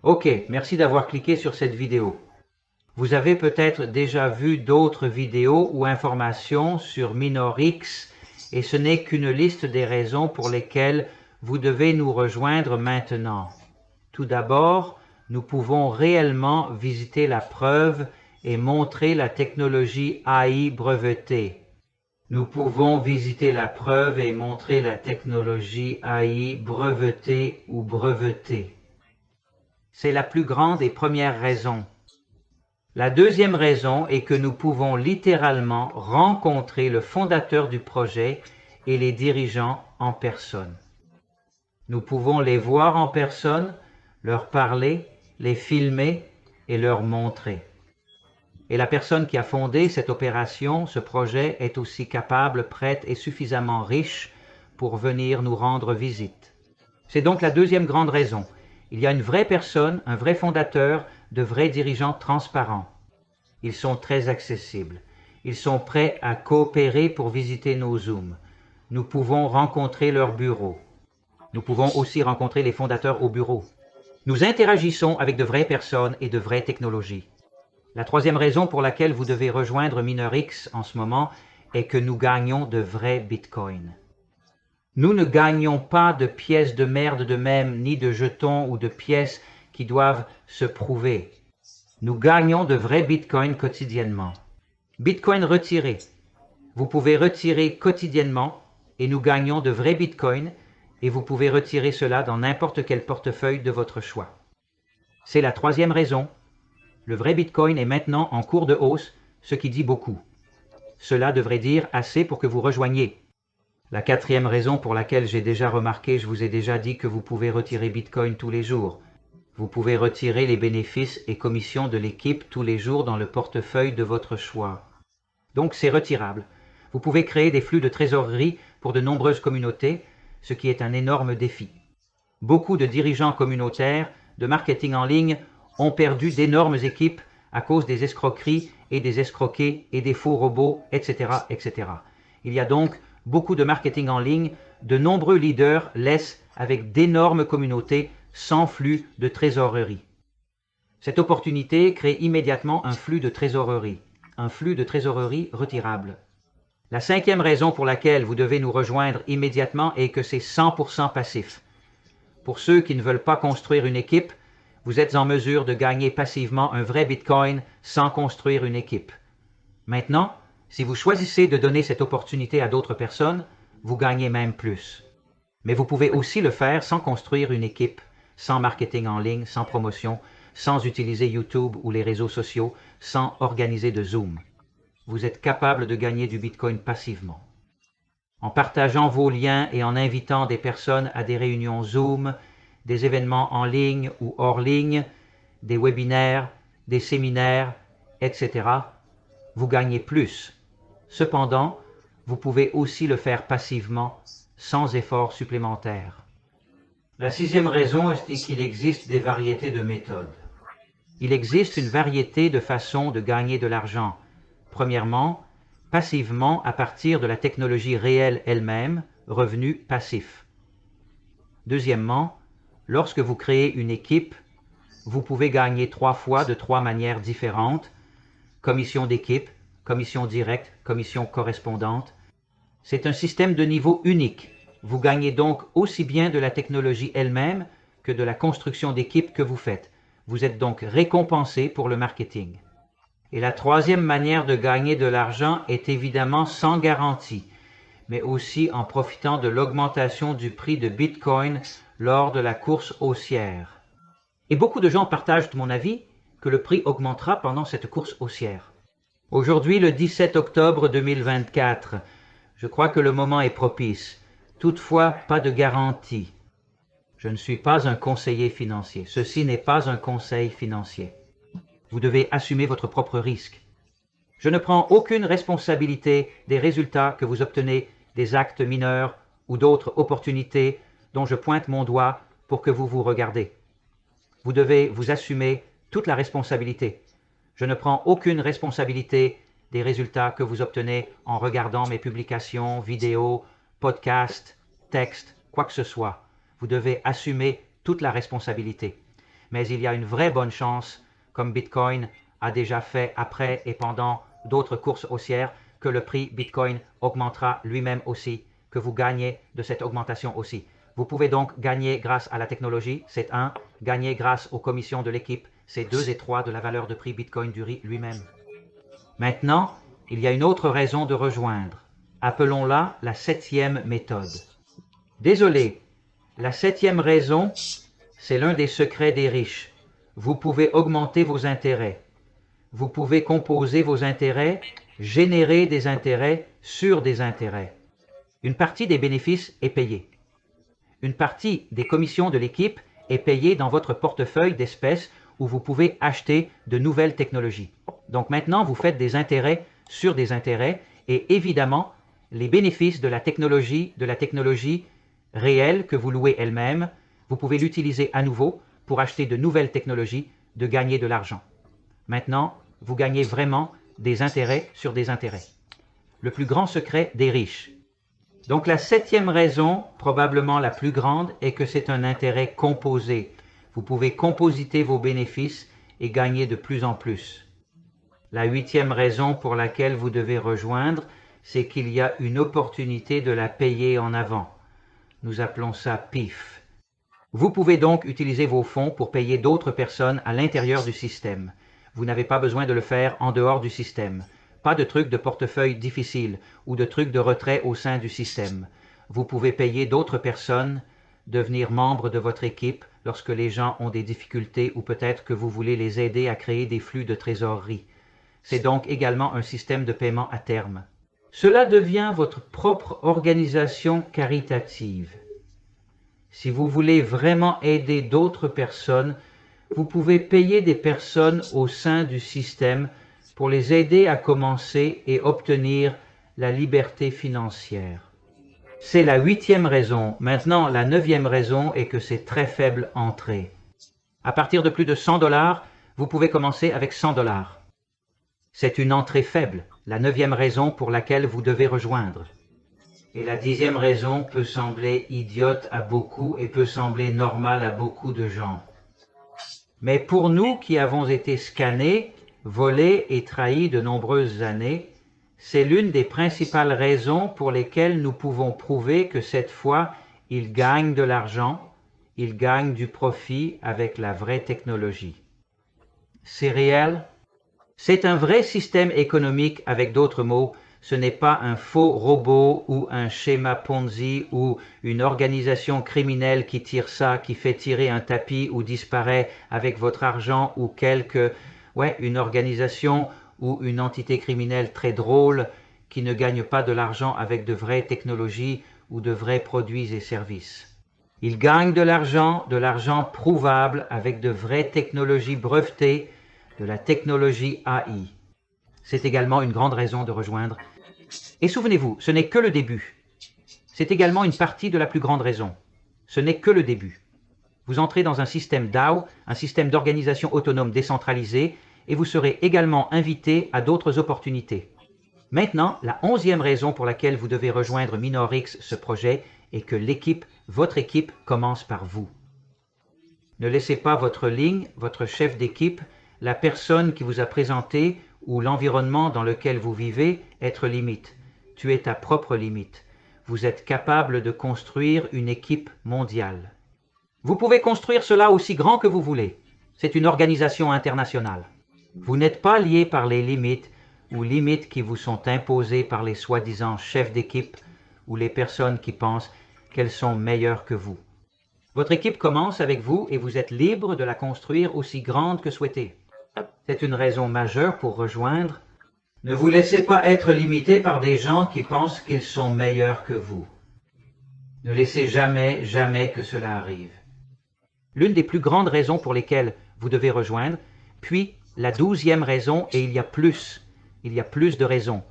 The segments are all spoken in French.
Ok, merci d'avoir cliqué sur cette vidéo. Vous avez peut-être déjà vu d'autres vidéos ou informations sur MinorX et ce n'est qu'une liste des raisons pour lesquelles vous devez nous rejoindre maintenant. Tout d'abord, nous pouvons réellement visiter la preuve et montrer la technologie AI brevetée. Nous pouvons visiter la preuve et montrer la technologie AI brevetée ou brevetée. C'est la plus grande et première raison. La deuxième raison est que nous pouvons littéralement rencontrer le fondateur du projet et les dirigeants en personne. Nous pouvons les voir en personne, leur parler, les filmer et leur montrer. Et la personne qui a fondé cette opération, ce projet, est aussi capable, prête et suffisamment riche pour venir nous rendre visite. C'est donc la deuxième grande raison. Il y a une vraie personne, un vrai fondateur, de vrais dirigeants transparents. Ils sont très accessibles. Ils sont prêts à coopérer pour visiter nos Zooms. Nous pouvons rencontrer leur bureau. Nous pouvons aussi rencontrer les fondateurs au bureau. Nous interagissons avec de vraies personnes et de vraies technologies. La troisième raison pour laquelle vous devez rejoindre MinorX en ce moment est que nous gagnons de vrais bitcoins. Nous ne gagnons pas de pièces de merde de même, ni de jetons ou de pièces qui doivent se prouver. Nous gagnons de vrais bitcoins quotidiennement. Bitcoin retiré. Vous pouvez retirer quotidiennement et nous gagnons de vrais bitcoins et vous pouvez retirer cela dans n'importe quel portefeuille de votre choix. C'est la troisième raison. Le vrai bitcoin est maintenant en cours de hausse, ce qui dit beaucoup. Cela devrait dire assez pour que vous rejoigniez. La quatrième raison pour laquelle j'ai déjà remarqué, je vous ai déjà dit que vous pouvez retirer bitcoin tous les jours. Vous pouvez retirer les bénéfices et commissions de l'équipe tous les jours dans le portefeuille de votre choix. Donc c'est retirable. Vous pouvez créer des flux de trésorerie pour de nombreuses communautés, ce qui est un énorme défi. Beaucoup de dirigeants communautaires de marketing en ligne ont perdu d'énormes équipes à cause des escroqueries et des escroqués et des faux robots, etc., etc. Il y a donc beaucoup de marketing en ligne, de nombreux leaders laissent avec d'énormes communautés sans flux de trésorerie. Cette opportunité crée immédiatement un flux de trésorerie retirable. La cinquième raison pour laquelle vous devez nous rejoindre immédiatement est que c'est 100% passif. Pour ceux qui ne veulent pas construire une équipe, vous êtes en mesure de gagner passivement un vrai Bitcoin sans construire une équipe. Maintenant, si vous choisissez de donner cette opportunité à d'autres personnes, vous gagnez même plus. Mais vous pouvez aussi le faire sans construire une équipe, sans marketing en ligne, sans promotion, sans utiliser YouTube ou les réseaux sociaux, sans organiser de Zoom. Vous êtes capable de gagner du Bitcoin passivement. En partageant vos liens et en invitant des personnes à des réunions Zoom, des événements en ligne ou hors ligne, des webinaires, des séminaires, etc., vous gagnez plus. Cependant, vous pouvez aussi le faire passivement, sans effort supplémentaire. La sixième raison est qu'il existe des variétés de méthodes. Il existe une variété de façons de gagner de l'argent. Premièrement, passivement à partir de la technologie réelle elle-même, revenu passif. Deuxièmement, lorsque vous créez une équipe, vous pouvez gagner 3 fois de 3 manières différentes, commission d'équipe, commission directe, commission correspondante. C'est un système de niveau unique. Vous gagnez donc aussi bien de la technologie elle-même que de la construction d'équipe que vous faites. Vous êtes donc récompensé pour le marketing. Et la troisième manière de gagner de l'argent est évidemment sans garantie, mais aussi en profitant de l'augmentation du prix de Bitcoin lors de la course haussière. Et beaucoup de gens partagent mon avis que le prix augmentera pendant cette course haussière. Aujourd'hui, le 17 octobre 2024, je crois que le moment est propice. Toutefois, pas de garantie. Je ne suis pas un conseiller financier. Ceci n'est pas un conseil financier. Vous devez assumer votre propre risque. Je ne prends aucune responsabilité des résultats que vous obtenez des actes mineurs ou d'autres opportunités dont je pointe mon doigt pour que vous vous regardez. Vous devez vous assumer toute la responsabilité. Je ne prends aucune responsabilité des résultats que vous obtenez en regardant mes publications, vidéos, podcasts, textes, quoi que ce soit. Vous devez assumer toute la responsabilité. mais il y a une vraie bonne chance, comme Bitcoin a déjà fait après et pendant d'autres courses haussières, que le prix Bitcoin augmentera lui-même aussi, que vous gagnez de cette augmentation aussi. Vous pouvez donc gagner grâce à la technologie, c'est 1, gagner grâce aux commissions de l'équipe, c'est 2 et 3 de la valeur de prix Bitcoin du lui-même. Maintenant, il y a une autre raison de rejoindre. Appelons-la la 7e méthode. Désolé, la 7e raison, c'est l'un des secrets des riches. Vous pouvez augmenter vos intérêts. Vous pouvez composer vos intérêts, générer des intérêts sur des intérêts. Une partie des bénéfices est payée. Une partie des commissions de l'équipe est payée dans votre portefeuille d'espèces où vous pouvez acheter de nouvelles technologies. Donc maintenant, vous faites des intérêts sur des intérêts et évidemment, les bénéfices de la technologie réelle que vous louez elle-même, vous pouvez l'utiliser à nouveau pour acheter de nouvelles technologies, de gagner de l'argent. Maintenant, vous gagnez vraiment des intérêts sur des intérêts. Le plus grand secret des riches. Donc la 7e raison, probablement la plus grande, est que c'est un intérêt composé. Vous pouvez compositer vos bénéfices et gagner de plus en plus. La 8e raison pour laquelle vous devez rejoindre, c'est qu'il y a une opportunité de la payer en avant. Nous appelons ça PIF. Vous pouvez donc utiliser vos fonds pour payer d'autres personnes à l'intérieur du système. Vous n'avez pas besoin de le faire en dehors du système. Pas de trucs de portefeuille difficiles ou de trucs de retrait au sein du système. Vous pouvez payer d'autres personnes, devenir membre de votre équipe lorsque les gens ont des difficultés ou peut-être que vous voulez les aider à créer des flux de trésorerie. C'est donc également un système de paiement à terme. Cela devient votre propre organisation caritative. Si vous voulez vraiment aider d'autres personnes, vous pouvez payer des personnes au sein du système pour les aider à commencer et obtenir la liberté financière. C'est la 8e raison. Maintenant, la 9e raison est que c'est très faible entrée. À partir de plus de 100 $, vous pouvez commencer avec 100 $. C'est une entrée faible, la 9e raison pour laquelle vous devez rejoindre. Et la 10e raison peut sembler idiote à beaucoup et peut sembler normale à beaucoup de gens. Mais pour nous qui avons été scannés, volés et trahis de nombreuses années, c'est l'une des principales raisons pour lesquelles nous pouvons prouver que cette fois, ils gagnent de l'argent, ils gagnent du profit avec la vraie technologie. C'est réel? C'est un vrai système économique, avec d'autres mots, ce n'est pas un faux robot ou un schéma Ponzi ou une organisation criminelle qui tire ça, qui fait tirer un tapis ou disparaît avec votre argent ou une organisation ou une entité criminelle très drôle qui ne gagne pas de l'argent avec de vraies technologies ou de vrais produits et services. Ils gagnent de l'argent prouvable avec de vraies technologies brevetées, de la technologie AI. C'est également une grande raison de rejoindre. Et souvenez-vous, ce n'est que le début. C'est également une partie de la plus grande raison. Ce n'est que le début. Vous entrez dans un système DAO, un système d'organisation autonome décentralisé, et vous serez également invité à d'autres opportunités. Maintenant, la 11e raison pour laquelle vous devez rejoindre MinorX, ce projet, est que votre équipe commence par vous. Ne laissez pas votre ligne, votre chef d'équipe, la personne qui vous a présenté ou l'environnement dans lequel vous vivez être limite. Tu es ta propre limite. Vous êtes capable de construire une équipe mondiale. Vous pouvez construire cela aussi grand que vous voulez. C'est une organisation internationale. Vous n'êtes pas lié par les limites ou limites qui vous sont imposées par les soi-disant chefs d'équipe ou les personnes qui pensent qu'elles sont meilleures que vous. Votre équipe commence avec vous et vous êtes libre de la construire aussi grande que souhaité. C'est une raison majeure pour rejoindre. Ne vous laissez pas être limité par des gens qui pensent qu'ils sont meilleurs que vous. Ne laissez jamais, jamais que cela arrive. L'une des plus grandes raisons pour lesquelles vous devez rejoindre, puis la 12e raison, et il y a plus de raisons,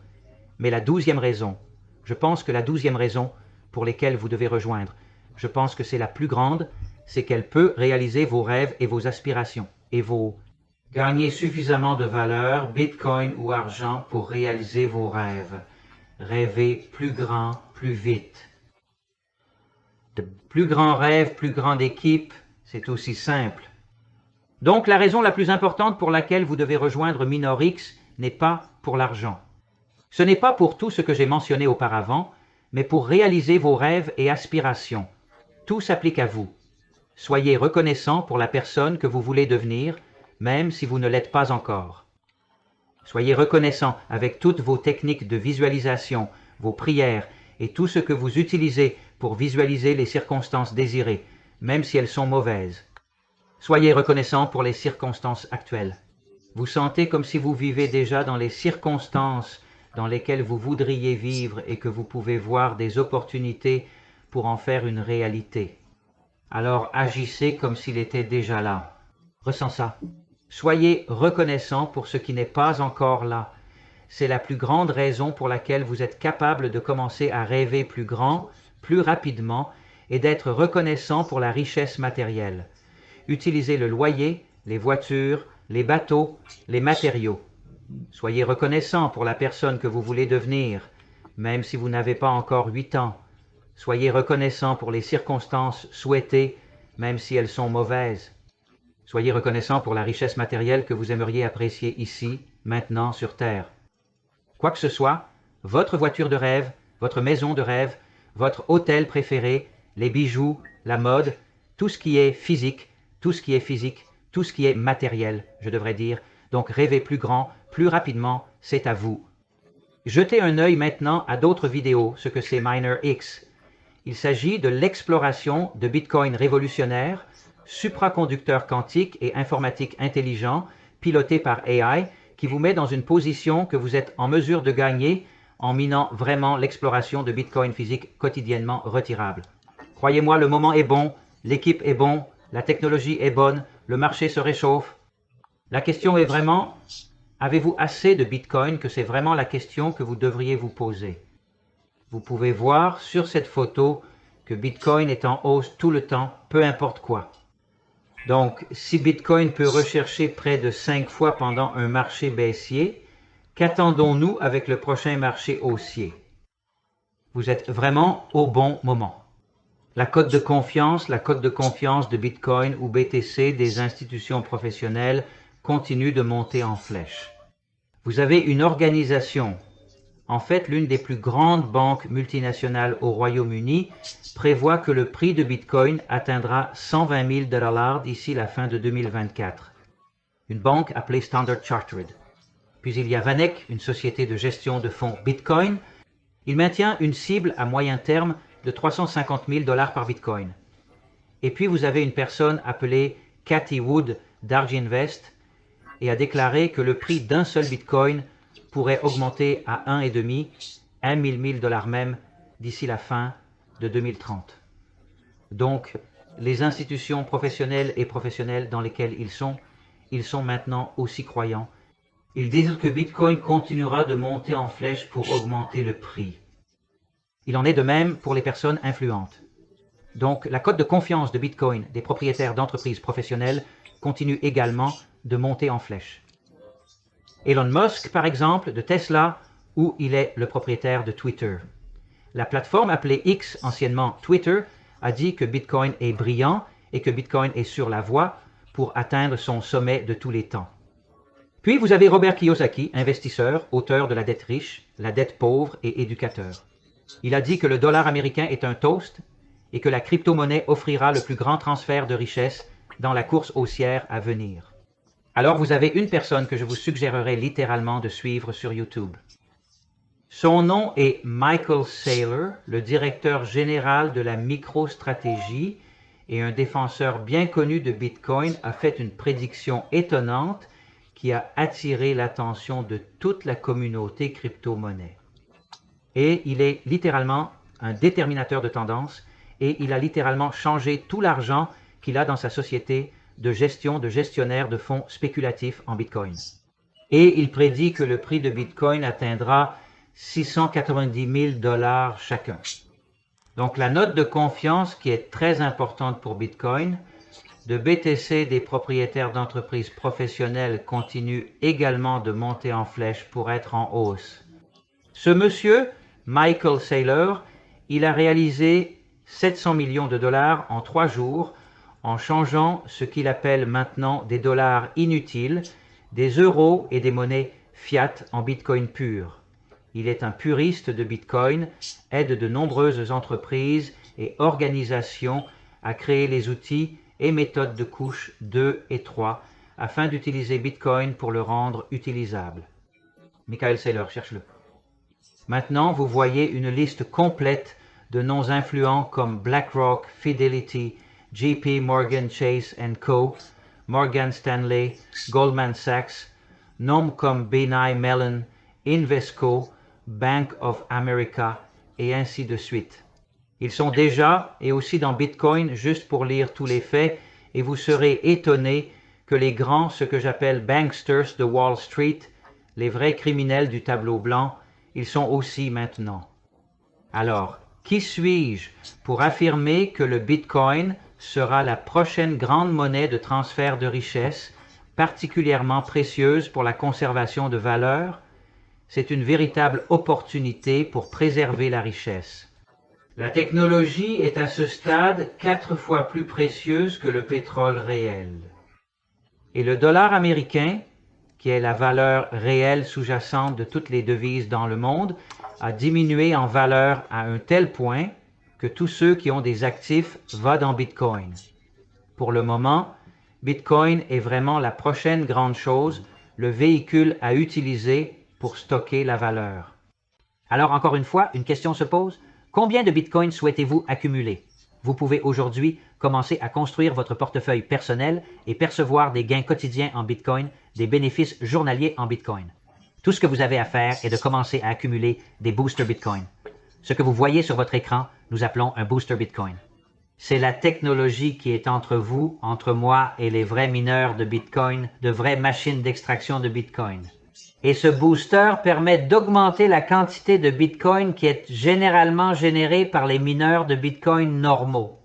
mais la 12e raison, je pense que la 12e raison pour lesquelles vous devez rejoindre, je pense que c'est la plus grande, c'est qu'elle peut réaliser vos rêves et vos aspirations, et gagner suffisamment de valeur, bitcoin ou argent pour réaliser vos rêves. Rêver plus grand, plus vite. De plus grands rêves, plus grande équipe, c'est aussi simple. Donc la raison la plus importante pour laquelle vous devez rejoindre MinorX n'est pas pour l'argent. Ce n'est pas pour tout ce que j'ai mentionné auparavant, mais pour réaliser vos rêves et aspirations. Tout s'applique à vous. Soyez reconnaissant pour la personne que vous voulez devenir, même si vous ne l'êtes pas encore. Soyez reconnaissant avec toutes vos techniques de visualisation, vos prières et tout ce que vous utilisez pour visualiser les circonstances désirées, même si elles sont mauvaises. Soyez reconnaissant pour les circonstances actuelles. Vous sentez comme si vous vivez déjà dans les circonstances dans lesquelles vous voudriez vivre et que vous pouvez voir des opportunités pour en faire une réalité. Alors agissez comme s'il était déjà là. Ressens ça. Soyez reconnaissant pour ce qui n'est pas encore là. C'est la plus grande raison pour laquelle vous êtes capable de commencer à rêver plus grand, plus rapidement, et d'être reconnaissant pour la richesse matérielle. Utilisez le loyer, les voitures, les bateaux, les matériaux. Soyez reconnaissant pour la personne que vous voulez devenir, même si vous n'avez pas encore 8 ans. Soyez reconnaissant pour les circonstances souhaitées, même si elles sont mauvaises. Soyez reconnaissant pour la richesse matérielle que vous aimeriez apprécier ici, maintenant, sur Terre. Quoi que ce soit, votre voiture de rêve, votre maison de rêve, votre hôtel préféré, les bijoux, la mode, tout ce qui est physique, tout ce qui est matériel, je devrais dire. Donc rêvez plus grand, plus rapidement, c'est à vous. Jetez un œil maintenant à d'autres vidéos, ce que c'est MinorX. Il s'agit de l'exploration de Bitcoin révolutionnaire, supraconducteur quantique et informatique intelligent, piloté par AI, qui vous met dans une position que vous êtes en mesure de gagner en minant vraiment l'exploration de Bitcoin physique quotidiennement retirable. Croyez-moi, le moment est bon, l'équipe est bon, la technologie est bonne, le marché se réchauffe. La question est vraiment, avez-vous assez de Bitcoin, que c'est vraiment la question que vous devriez vous poser. Vous pouvez voir sur cette photo que Bitcoin est en hausse tout le temps, peu importe quoi. Donc, si Bitcoin peut rechercher près de 5 fois pendant un marché baissier, qu'attendons-nous avec le prochain marché haussier? Vous êtes vraiment au bon moment. La cote de confiance de Bitcoin ou BTC des institutions professionnelles continue de monter en flèche. Vous avez une organisation, en fait l'une des plus grandes banques multinationales au Royaume-Uni, prévoit que le prix de Bitcoin atteindra 120 000 $ d'ici la fin de 2024. Une banque appelée Standard Chartered. Puis il y a Vanek, une société de gestion de fonds Bitcoin. Il maintient une cible à moyen terme de 350 000 $ par Bitcoin. Et puis vous avez une personne appelée Cathie Wood d'Arginvest et a déclaré que le prix d'un seul Bitcoin pourrait augmenter à 1,5, 1 000 $ même, d'ici la fin de 2030. Donc, les institutions professionnelles et professionnelles dans lesquelles ils sont maintenant aussi croyants. Ils disent que Bitcoin continuera de monter en flèche pour augmenter le prix. Il en est de même pour les personnes influentes. Donc, la cote de confiance de Bitcoin des propriétaires d'entreprises professionnelles continue également de monter en flèche. Elon Musk, par exemple, de Tesla, où il est le propriétaire de Twitter. La plateforme appelée X, anciennement Twitter, a dit que Bitcoin est brillant et que Bitcoin est sur la voie pour atteindre son sommet de tous les temps. Puis vous avez Robert Kiyosaki, investisseur, auteur de La dette riche, La dette pauvre et éducateur. Il a dit que le dollar américain est un toast et que la crypto-monnaie offrira le plus grand transfert de richesse dans la course haussière à venir. Alors vous avez une personne que je vous suggérerais littéralement de suivre sur YouTube. Son nom est Michael Saylor, le directeur général de la microstratégie et un défenseur bien connu de Bitcoin, a fait une prédiction étonnante qui a attiré l'attention de toute la communauté crypto-monnaie. Et il est littéralement un déterminateur de tendance et il a littéralement changé tout l'argent qu'il a dans sa société de gestionnaire de fonds spéculatifs en Bitcoin. Et il prédit que le prix de Bitcoin atteindra 690 000 $ chacun. Donc la note de confiance qui est très importante pour Bitcoin, de BTC des propriétaires d'entreprises professionnelles continue également de monter en flèche pour être en hausse. Ce monsieur, Michael Saylor, il a réalisé 700 millions de $ en 3 jours en changeant ce qu'il appelle maintenant des dollars inutiles, des euros et des monnaies fiat en Bitcoin pur. Il est un puriste de Bitcoin, aide de nombreuses entreprises et organisations à créer les outils et méthodes de couche 2 et 3 afin d'utiliser Bitcoin pour le rendre utilisable. Michael Saylor, cherche-le. Maintenant, vous voyez une liste complète de noms influents comme BlackRock, Fidelity, JP Morgan Chase & Co., Morgan Stanley, Goldman Sachs, noms comme BNY Mellon, Invesco, Bank of America, et ainsi de suite. Ils sont déjà et aussi dans Bitcoin juste pour lire tous les faits et vous serez étonné que les grands, ce que j'appelle banksters de Wall Street, les vrais criminels du tableau blanc, ils sont aussi maintenant. Alors, qui suis-je pour affirmer que le Bitcoin sera la prochaine grande monnaie de transfert de richesse, particulièrement précieuse pour la conservation de valeur? C'est une véritable opportunité pour préserver la richesse. La technologie est à ce stade 4 fois plus précieuse que le pétrole réel. Et le dollar américain, qui est la valeur réelle sous-jacente de toutes les devises dans le monde, a diminué en valeur à un tel point que tous ceux qui ont des actifs vont dans Bitcoin. Pour le moment, Bitcoin est vraiment la prochaine grande chose, le véhicule à utiliser pour stocker la valeur. Alors encore une fois, une question se pose. Combien de Bitcoin souhaitez-vous accumuler? Vous pouvez aujourd'hui commencer à construire votre portefeuille personnel et percevoir des gains quotidiens en Bitcoin, des bénéfices journaliers en Bitcoin. Tout ce que vous avez à faire est de commencer à accumuler des boosters Bitcoin. Ce que vous voyez sur votre écran, nous appelons un booster Bitcoin. C'est la technologie qui est entre vous, entre moi et les vrais mineurs de Bitcoin, de vraies machines d'extraction de Bitcoin. Et ce booster permet d'augmenter la quantité de Bitcoin qui est généralement générée par les mineurs de Bitcoin normaux.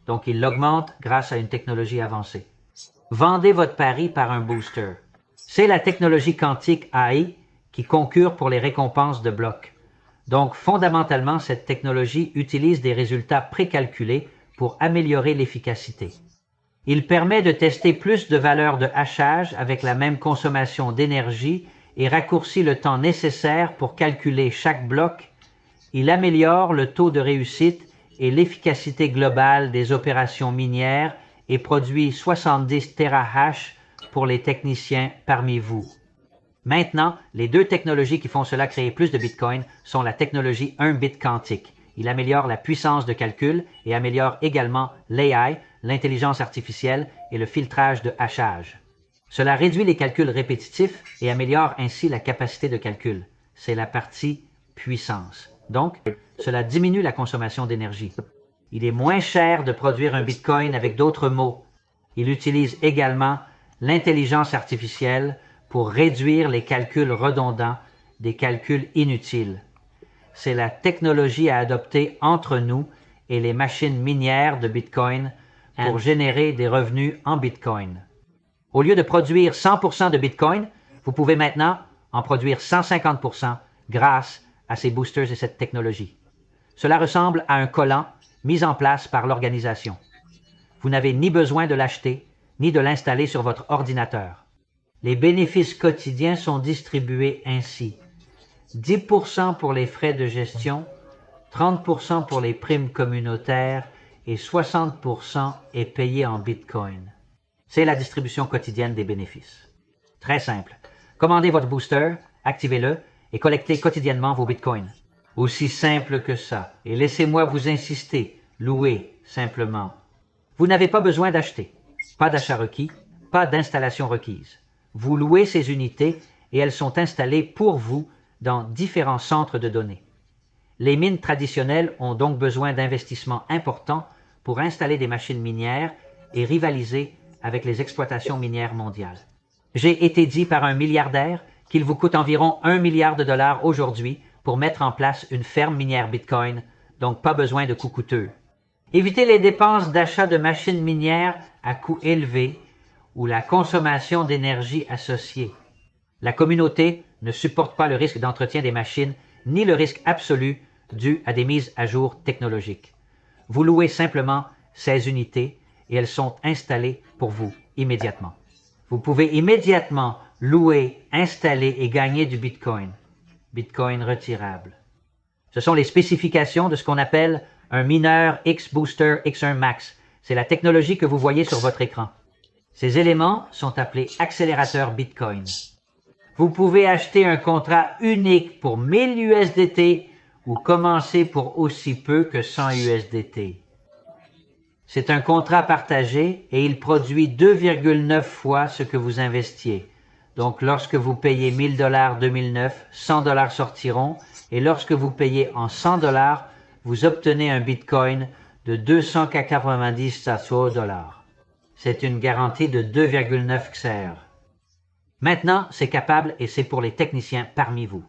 Donc, il l'augmente grâce à une technologie avancée. Vendez votre pari par un booster. C'est la technologie quantique AI qui concurre pour les récompenses de blocs. Donc, fondamentalement, cette technologie utilise des résultats précalculés pour améliorer l'efficacité. Il permet de tester plus de valeurs de hachage avec la même consommation d'énergie et raccourcit le temps nécessaire pour calculer chaque bloc. Il améliore le taux de réussite et l'efficacité globale des opérations minières et produit 70 terahash pour les techniciens parmi vous. Maintenant, les deux technologies qui font cela créer plus de Bitcoin sont la technologie 1 bit quantique. Il améliore la puissance de calcul et améliore également l'AI, l'intelligence artificielle et le filtrage de hachage. Cela réduit les calculs répétitifs et améliore ainsi la capacité de calcul. C'est la partie puissance. Donc, cela diminue la consommation d'énergie. Il est moins cher de produire un Bitcoin avec d'autres mots. Il utilise également l'intelligence artificielle pour réduire les calculs redondants, des calculs inutiles. C'est la technologie à adopter entre nous et les machines minières de Bitcoin pour générer des revenus en Bitcoin. Au lieu de produire 100% de Bitcoin, vous pouvez maintenant en produire 150% grâce à ces boosters et cette technologie. Cela ressemble à un collant mis en place par l'organisation. Vous n'avez ni besoin de l'acheter, ni de l'installer sur votre ordinateur. Les bénéfices quotidiens sont distribués ainsi. 10% pour les frais de gestion, 30% pour les primes communautaires et 60% est payé en Bitcoin. C'est la distribution quotidienne des bénéfices. Très simple. Commandez votre booster, activez-le et collectez quotidiennement vos Bitcoins. Aussi simple que ça. Et laissez-moi vous insister, louez simplement. Vous n'avez pas besoin d'acheter. Pas d'achat requis, pas d'installation requise. Vous louez ces unités et elles sont installées pour vous dans différents centres de données. Les mines traditionnelles ont donc besoin d'investissements importants pour installer des machines minières et rivaliser avec les exploitations minières mondiales. J'ai été dit par un milliardaire qu'il vous coûte environ 1 milliard de dollars aujourd'hui pour mettre en place une ferme minière Bitcoin, donc pas besoin de coûts coûteux. Évitez les dépenses d'achat de machines minières à coût élevé ou la consommation d'énergie associée. La communauté ne supporte pas le risque d'entretien des machines ni le risque absolu dû à des mises à jour technologiques. Vous louez simplement ces unités et elles sont installées pour vous immédiatement. Vous pouvez immédiatement louer, installer et gagner du Bitcoin. Bitcoin retirable. Ce sont les spécifications de ce qu'on appelle un mineur X-Booster X1 Max. C'est la technologie que vous voyez sur votre écran. Ces éléments sont appelés accélérateurs Bitcoin. Vous pouvez acheter un contrat unique pour 1000 USDT ou commencer pour aussi peu que 100 USDT. C'est un contrat partagé et il produit 2,9 fois ce que vous investiez. Donc, lorsque vous payez 1000 $ 2009, 100 $ sortiront et lorsque vous payez en 100 $, vous obtenez un Bitcoin de 290 $. C'est une garantie de 2,9 XR. Maintenant, c'est capable et c'est pour les techniciens parmi vous.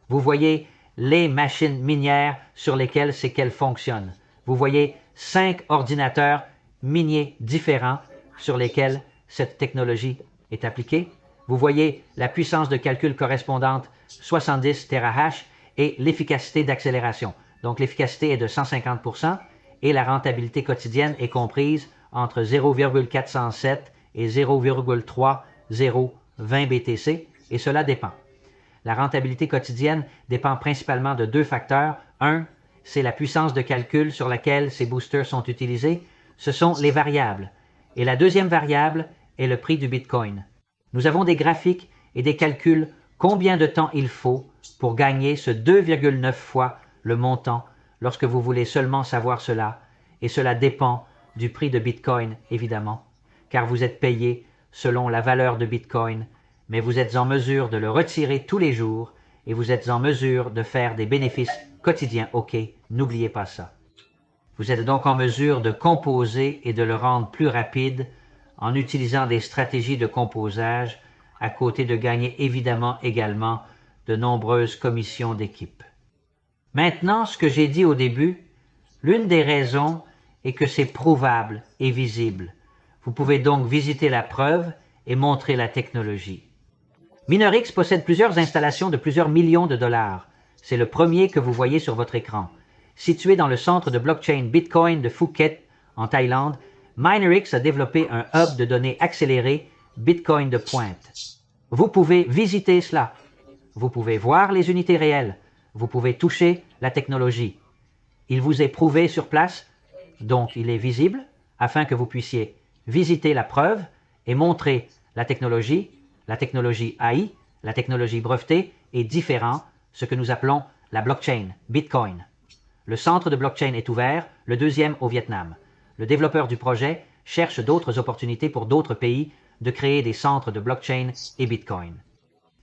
Vous voyez les machines minières sur lesquelles c'est qu'elles fonctionnent. Vous voyez 5 ordinateurs miniers différents sur lesquels cette technologie est appliquée. Vous voyez la puissance de calcul correspondante 70 terahash et l'efficacité d'accélération. Donc l'efficacité est de 150% et la rentabilité quotidienne est comprise entre 0,407 et 0,3020 BTC et cela dépend. La rentabilité quotidienne dépend principalement de 2 facteurs. Un, c'est la puissance de calcul sur laquelle ces boosters sont utilisés. Ce sont les variables. Et la deuxième variable est le prix du Bitcoin. Nous avons des graphiques et des calculs combien de temps il faut pour gagner ce 2,9 fois le montant lorsque vous voulez seulement savoir cela. Et cela dépend du prix de Bitcoin, évidemment, car vous êtes payé selon la valeur de Bitcoin, mais vous êtes en mesure de le retirer tous les jours et vous êtes en mesure de faire des bénéfices quotidiens. OK, n'oubliez pas ça. Vous êtes donc en mesure de composer et de le rendre plus rapide en utilisant des stratégies de composage, à côté de gagner évidemment également de nombreuses commissions d'équipe. Maintenant, ce que j'ai dit au début, l'une des raisons est que c'est prouvable et visible. Vous pouvez donc visiter la preuve et montrer la technologie. MineurX possède plusieurs installations de plusieurs millions de dollars. C'est le premier que vous voyez sur votre écran. Situé dans le centre de blockchain Bitcoin de Phuket, en Thaïlande, MineurX a développé un hub de données accéléré Bitcoin de pointe. Vous pouvez visiter cela. Vous pouvez voir les unités réelles. Vous pouvez toucher la technologie. Il vous est prouvé sur place, donc il est visible, afin que vous puissiez visiter la preuve et montrer la technologie AI, la technologie brevetée est différent, ce que nous appelons la blockchain, Bitcoin. Le centre de blockchain est ouvert, le deuxième au Vietnam. Le développeur du projet cherche d'autres opportunités pour d'autres pays de créer des centres de blockchain et Bitcoin.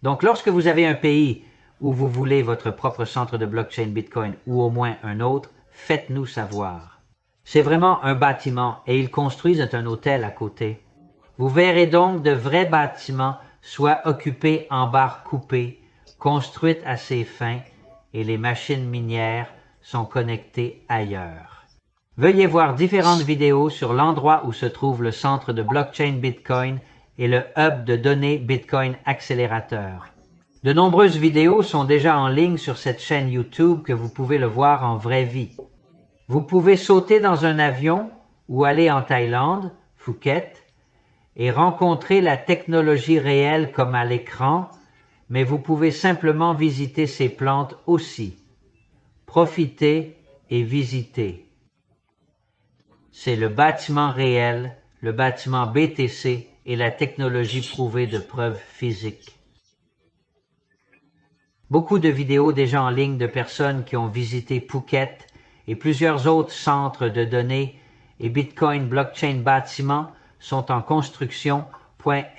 Donc, lorsque vous avez un pays où vous voulez votre propre centre de blockchain Bitcoin ou au moins un autre, faites-nous savoir. C'est vraiment un bâtiment et ils construisent un hôtel à côté. Vous verrez donc de vrais bâtiments soit occupés en barres coupées, construites à ses fins et les machines minières sont connectées ailleurs. Veuillez voir différentes vidéos sur l'endroit où se trouve le centre de blockchain Bitcoin et le hub de données Bitcoin accélérateur. De nombreuses vidéos sont déjà en ligne sur cette chaîne YouTube que vous pouvez le voir en vraie vie. Vous pouvez sauter dans un avion ou aller en Thaïlande, Phuket, et rencontrer la technologie réelle comme à l'écran, mais vous pouvez simplement visiter ces plantes aussi. Profitez et visitez. C'est le bâtiment réel, le bâtiment BTC et la technologie prouvée de preuves physiques. Beaucoup de vidéos déjà en ligne de personnes qui ont visité Phuket et plusieurs autres centres de données et Bitcoin Blockchain bâtiments sont en construction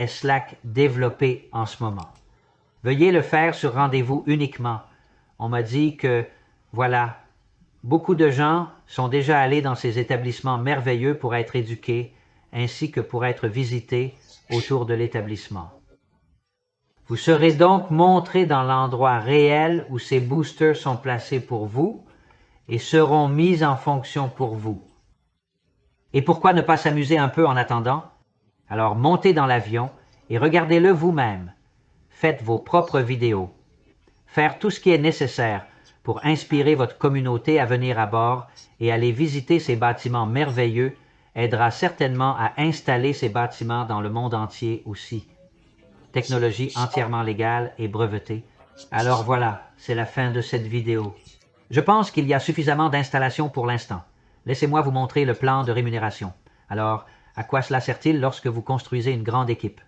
.slack développé en ce moment. Veuillez le faire sur rendez-vous uniquement. On m'a dit que, voilà, beaucoup de gens sont déjà allés dans ces établissements merveilleux pour être éduqués, ainsi que pour être visités autour de l'établissement. Vous serez donc montré dans l'endroit réel où ces boosters sont placés pour vous et seront mis en fonction pour vous. Et pourquoi ne pas s'amuser un peu en attendant? Alors montez dans l'avion et regardez-le vous-même. Faites vos propres vidéos. Faire tout ce qui est nécessaire pour inspirer votre communauté à venir à bord et aller visiter ces bâtiments merveilleux aidera certainement à installer ces bâtiments dans le monde entier aussi. Technologie entièrement légale et brevetée. Alors voilà, c'est la fin de cette vidéo. Je pense qu'il y a suffisamment d'installations pour l'instant. Laissez-moi vous montrer le plan de rémunération. Alors, à quoi cela sert-il lorsque vous construisez une grande équipe?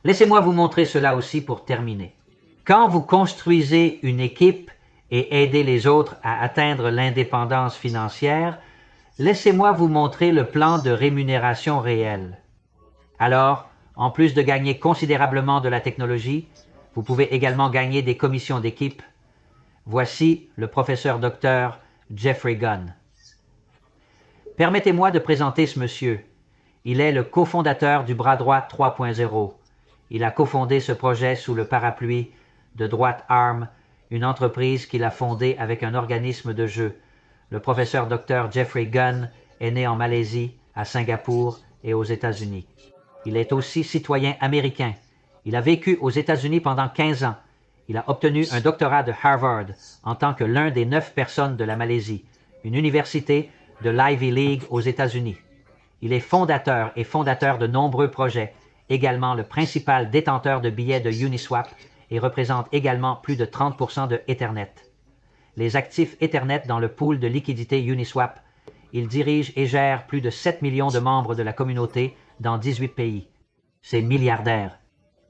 Laissez-moi vous montrer cela aussi pour terminer. Quand vous construisez une équipe et aidez les autres à atteindre l'indépendance financière, laissez-moi vous montrer le plan de rémunération réel. Alors, en plus de gagner considérablement de la technologie, vous pouvez également gagner des commissions d'équipe. Voici le professeur Dr. Jeffrey Gunn. Permettez-moi de présenter ce monsieur. Il est le cofondateur du Bras droit 3.0. Il a cofondé ce projet sous le parapluie de Droite Arm, une entreprise qu'il a fondée avec un organisme de jeu. Le professeur Dr. Jeffrey Gunn est né en Malaisie, à Singapour et aux États-Unis. Il est aussi citoyen américain. Il a vécu aux États-Unis pendant 15 ans. Il a obtenu un doctorat de Harvard en tant que l'un des 9 personnes de la Malaisie, une université de l'Ivy League aux États-Unis. Il est fondateur de nombreux projets, également le principal détenteur de billets de Uniswap et représente également plus de 30% de Ethernet. Les actifs Ethernet dans le pool de liquidité Uniswap. Il dirige et gère plus de 7 millions de membres de la communauté dans 18 pays. C'est milliardaire.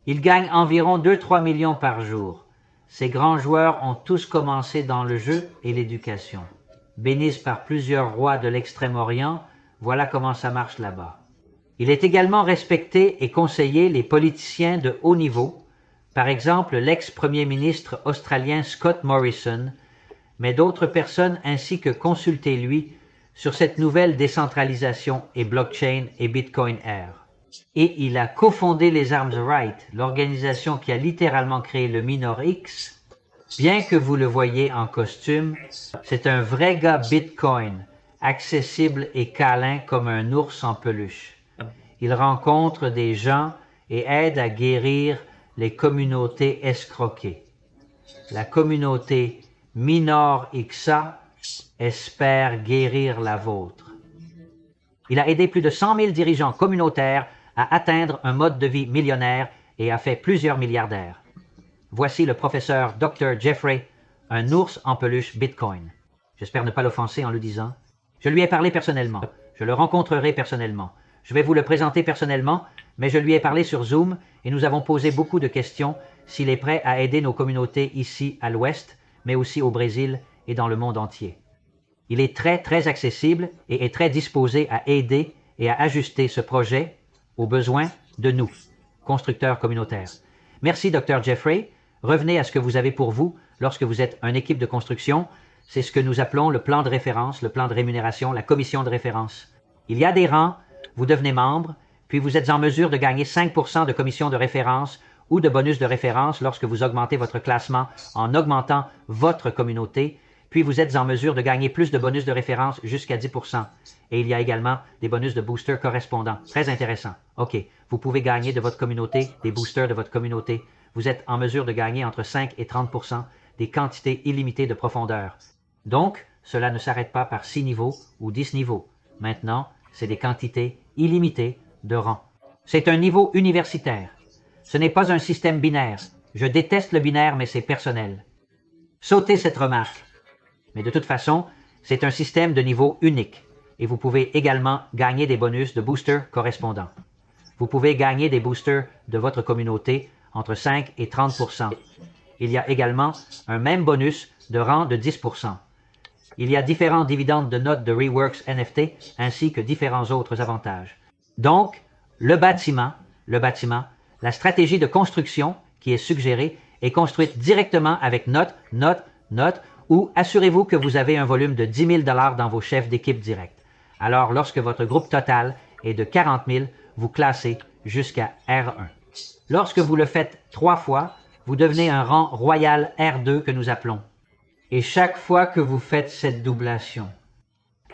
Il gagne environ 2-3 millions par jour. Ces grands joueurs ont tous commencé dans le jeu et l'éducation. Bénis par plusieurs rois de l'Extrême-Orient, voilà comment ça marche là-bas. Il est également respecté et conseillé les politiciens de haut niveau, par exemple l'ex-premier ministre australien Scott Morrison, mais d'autres personnes ainsi que consulter lui sur cette nouvelle décentralisation et blockchain et Bitcoin Air. Et il a cofondé les Arms Right, l'organisation qui a littéralement créé le Minor X. Bien que vous le voyez en costume, c'est un vrai gars Bitcoin, accessible et câlin comme un ours en peluche. Il rencontre des gens et aide à guérir les communautés escroquées. La communauté Minor Xa espère guérir la vôtre. Il a aidé plus de 100 000 dirigeants communautaires à atteindre un mode de vie millionnaire et a fait plusieurs milliardaires. Voici le professeur Dr. Jeffrey, un ours en peluche Bitcoin. J'espère ne pas l'offenser en le disant. Je lui ai parlé personnellement. Je le rencontrerai personnellement. Je vais vous le présenter personnellement, mais je lui ai parlé sur Zoom et nous avons posé beaucoup de questions s'il est prêt à aider nos communautés ici à l'Ouest, mais aussi au Brésil et dans le monde entier. Il est très accessible et est très disposé à aider et à ajuster ce projet aux besoins de nous, constructeurs communautaires. Merci Dr. Jeffrey. Revenez à ce que vous avez pour vous lorsque vous êtes une équipe de construction. C'est ce que nous appelons le plan de référence, le plan de rémunération, la commission de référence. Il y a des rangs, vous devenez membre, puis vous êtes en mesure de gagner 5% de commission de référence ou de bonus de référence lorsque vous augmentez votre classement en augmentant votre communauté, puis vous êtes en mesure de gagner plus de bonus de référence jusqu'à 10%. Et il y a également des bonus de booster correspondants. Très intéressant. OK, vous pouvez gagner de votre communauté, des boosters de votre communauté. Vous êtes en mesure de gagner entre 5 et 30% des quantités illimitées de profondeur. Donc, cela ne s'arrête pas par 6 niveaux ou 10 niveaux. Maintenant, c'est des quantités illimitées de rangs. C'est un niveau universitaire. Ce n'est pas un système binaire. Je déteste le binaire, mais c'est personnel. Sautez cette remarque. Mais de toute façon, c'est un système de niveau unique. Et vous pouvez également gagner des bonus de boosters correspondants. Vous pouvez gagner des boosters de votre communauté entre 5 et 30%. Il y a également un même bonus de rang de 10%. Il y a différents dividendes de notes de Reworks NFT ainsi que différents autres avantages. Donc, le bâtiment, la stratégie de construction qui est suggérée est construite directement avec note, ou assurez-vous que vous avez un volume de 10 000 $ dans vos chefs d'équipe directs. Alors, lorsque votre groupe total est de 40 000, vous classez jusqu'à R1. Lorsque vous le faites 3 fois, vous devenez un rang royal R2 que nous appelons. Et chaque fois que vous faites cette doublation.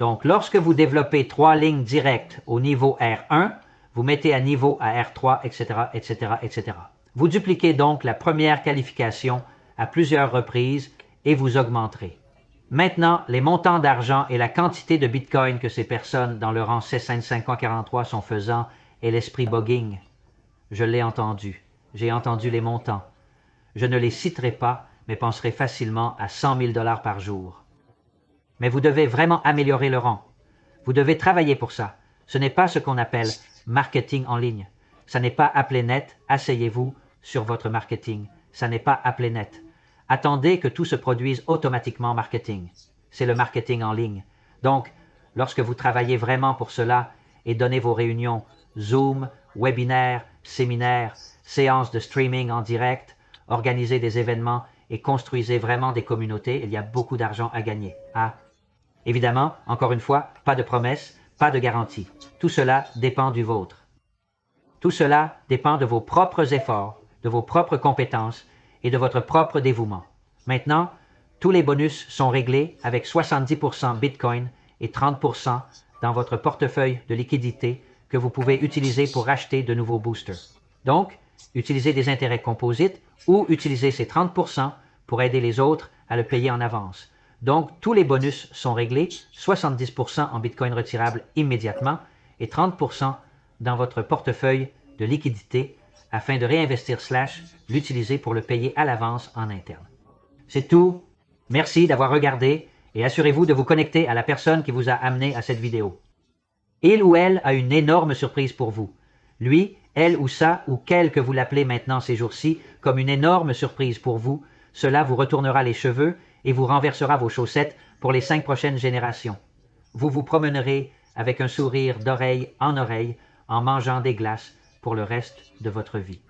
Donc, lorsque vous développez 3 lignes directes au niveau R1, vous mettez à niveau à R3, etc., etc., etc. Vous dupliquez donc la première qualification à plusieurs reprises et vous augmenterez. Maintenant, les montants d'argent et la quantité de Bitcoin que ces personnes dans le rang 6543 sont faisant est l'esprit bogging. Je l'ai entendu. J'ai entendu les montants. Je ne les citerai pas, mais penserai facilement à 100 000 $ par jour. Mais vous devez vraiment améliorer le rang. Vous devez travailler pour ça. Ce n'est pas ce qu'on appelle marketing en ligne. Ça n'est pas appelé net. Asseyez-vous sur votre marketing. Ça n'est pas appelé net. Attendez que tout se produise automatiquement en marketing. C'est le marketing en ligne. Donc, lorsque vous travaillez vraiment pour cela et donnez vos réunions, Zoom, webinaires, séminaires, séances de streaming en direct, organisez des événements et construisez vraiment des communautés, il y a beaucoup d'argent à gagner. Ah. Évidemment, encore une fois, pas de promesses, pas de garantie. Tout cela dépend du vôtre. Tout cela dépend de vos propres efforts, de vos propres compétences et de votre propre dévouement. Maintenant, tous les bonus sont réglés avec 70% Bitcoin et 30% dans votre portefeuille de liquidité que vous pouvez utiliser pour acheter de nouveaux boosters. Donc, utilisez des intérêts composites ou utilisez ces 30% pour aider les autres à le payer en avance. Donc, tous les bonus sont réglés, 70% en Bitcoin retirable immédiatement et 30% dans votre portefeuille de liquidité afin de réinvestir / l'utiliser pour le payer à l'avance en interne. C'est tout. Merci d'avoir regardé et assurez-vous de vous connecter à la personne qui vous a amené à cette vidéo. Il ou elle a une énorme surprise pour vous. Lui, elle ou ça, ou quel que vous l'appelez maintenant ces jours-ci, comme une énorme surprise pour vous, cela vous retournera les cheveux et vous renversera vos chaussettes pour les 5 prochaines générations. Vous vous promènerez avec un sourire d'oreille en oreille en mangeant des glaces pour le reste de votre vie.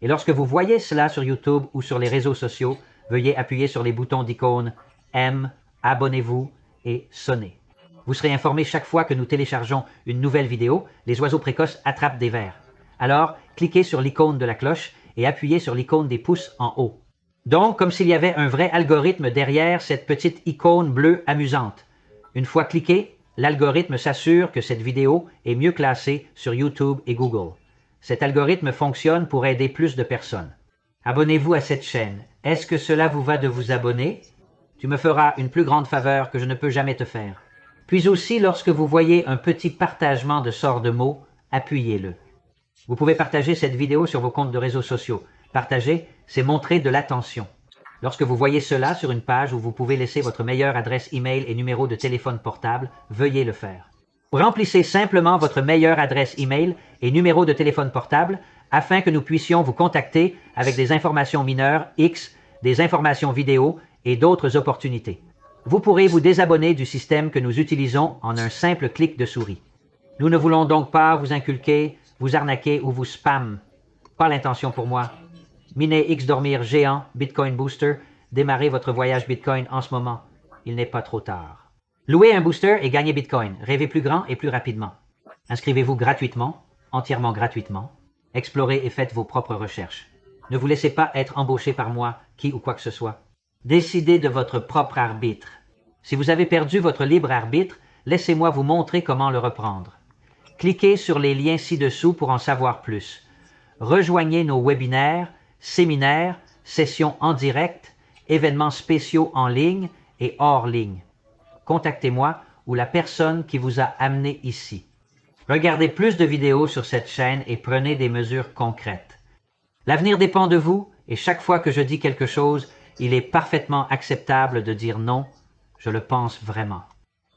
Et lorsque vous voyez cela sur YouTube ou sur les réseaux sociaux, veuillez appuyer sur les boutons d'icône aime, abonnez-vous et sonnez. Vous serez informé chaque fois que nous téléchargeons une nouvelle vidéo, les oiseaux précoces attrapent des vers. Alors, cliquez sur l'icône de la cloche et appuyez sur l'icône des pouces en haut. Donc, comme s'il y avait un vrai algorithme derrière cette petite icône bleue amusante. Une fois cliqué, l'algorithme s'assure que cette vidéo est mieux classée sur YouTube et Google. Cet algorithme fonctionne pour aider plus de personnes. Abonnez-vous à cette chaîne. Est-ce que cela vous va de vous abonner? Tu me feras une plus grande faveur que je ne peux jamais te faire. Puis aussi, lorsque vous voyez un petit partagement de sorts de mots, appuyez-le. Vous pouvez partager cette vidéo sur vos comptes de réseaux sociaux. Partager, c'est montrer de l'attention. Lorsque vous voyez cela sur une page où vous pouvez laisser votre meilleure adresse email et numéro de téléphone portable, veuillez le faire. Remplissez simplement votre meilleure adresse email et numéro de téléphone portable afin que nous puissions vous contacter avec des informations mineures, X, des informations vidéo et d'autres opportunités. Vous pourrez vous désabonner du système que nous utilisons en un simple clic de souris. Nous ne voulons donc pas vous inculquer, vous arnaquer ou vous spam. Pas l'intention pour moi. Miner X dormir géant, Bitcoin Booster, démarrez votre voyage Bitcoin en ce moment. Il n'est pas trop tard. Louez un booster et gagnez Bitcoin. Rêvez plus grand et plus rapidement. Inscrivez-vous gratuitement, entièrement gratuitement. Explorez et faites vos propres recherches. Ne vous laissez pas être embauché par moi, qui ou quoi que ce soit. Décidez de votre propre arbitre. Si vous avez perdu votre libre arbitre, laissez-moi vous montrer comment le reprendre. Cliquez sur les liens ci-dessous pour en savoir plus. Rejoignez nos webinaires, séminaires, sessions en direct, événements spéciaux en ligne et hors ligne. Contactez-moi ou la personne qui vous a amené ici. Regardez plus de vidéos sur cette chaîne et prenez des mesures concrètes. L'avenir dépend de vous et chaque fois que je dis quelque chose, il est parfaitement acceptable de dire non, je le pense vraiment.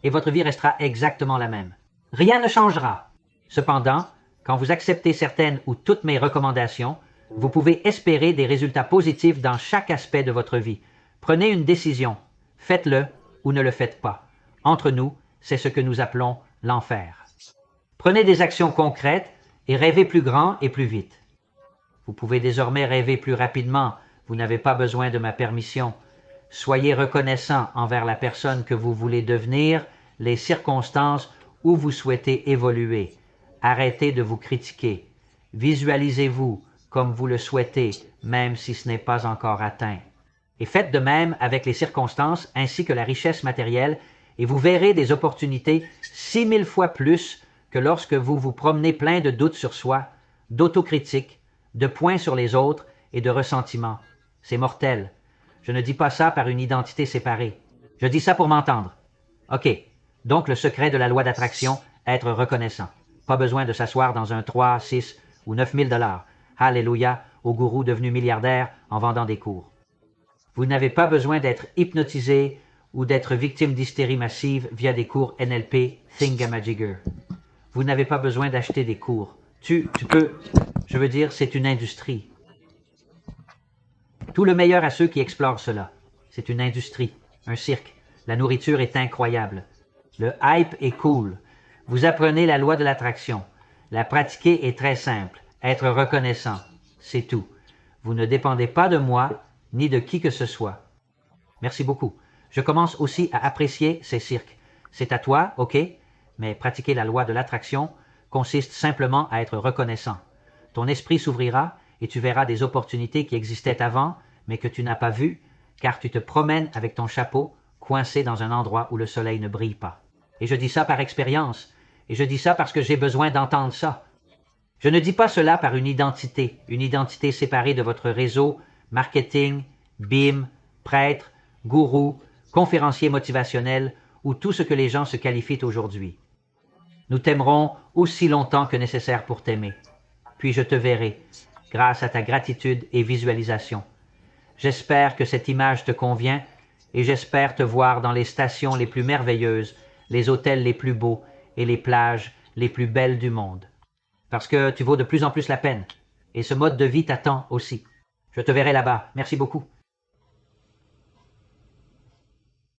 Et votre vie restera exactement la même. Rien ne changera. Cependant, quand vous acceptez certaines ou toutes mes recommandations, vous pouvez espérer des résultats positifs dans chaque aspect de votre vie. Prenez une décision. Faites-le ou ne le faites pas. Entre nous, c'est ce que nous appelons l'enfer. Prenez des actions concrètes et rêvez plus grand et plus vite. Vous pouvez désormais rêver plus rapidement. Vous n'avez pas besoin de ma permission. Soyez reconnaissant envers la personne que vous voulez devenir, les circonstances où vous souhaitez évoluer. Arrêtez de vous critiquer. Visualisez-vous comme vous le souhaitez, même si ce n'est pas encore atteint. Et faites de même avec les circonstances ainsi que la richesse matérielle, et vous verrez des opportunités 6000 fois plus que lorsque vous vous promenez plein de doutes sur soi, d'autocritique, de points sur les autres et de ressentiment. C'est mortel. Je ne dis pas ça par une identité séparée. Je dis ça pour m'entendre. OK. Donc le secret de la loi d'attraction, être reconnaissant. Pas besoin de s'asseoir dans un 3, 6 ou 9 000 $. Alléluia au gourou devenu milliardaire en vendant des cours. Vous n'avez pas besoin d'être hypnotisé ou d'être victime d'hystérie massive via des cours NLP Thingamajigger. Vous n'avez pas besoin d'acheter des cours. Tu peux, je veux dire, c'est une industrie. Tout le meilleur à ceux qui explorent cela. C'est une industrie, un cirque. La nourriture est incroyable. Le hype est cool. Vous apprenez la loi de l'attraction. La pratiquer est très simple. Être reconnaissant, c'est tout. Vous ne dépendez pas de moi, ni de qui que ce soit. Merci beaucoup. Je commence aussi à apprécier ces cirques. C'est à toi, ok, mais pratiquer la loi de l'attraction consiste simplement à être reconnaissant. Ton esprit s'ouvrira et tu verras des opportunités qui existaient avant, mais que tu n'as pas vues, car tu te promènes avec ton chapeau, coincé dans un endroit où le soleil ne brille pas. Et je dis ça par expérience, et je dis ça parce que j'ai besoin d'entendre ça. Je ne dis pas cela par une identité séparée de votre réseau, marketing, BIM, prêtre, gourou, conférencier motivationnel ou tout ce que les gens se qualifient aujourd'hui. Nous t'aimerons aussi longtemps que nécessaire pour t'aimer. Puis je te verrai, grâce à ta gratitude et visualisation. J'espère que cette image te convient et j'espère te voir dans les stations les plus merveilleuses, les hôtels les plus beaux et les plages les plus belles du monde. Parce que tu vaux de plus en plus la peine et ce mode de vie t'attend aussi. Je te verrai là-bas. Merci beaucoup.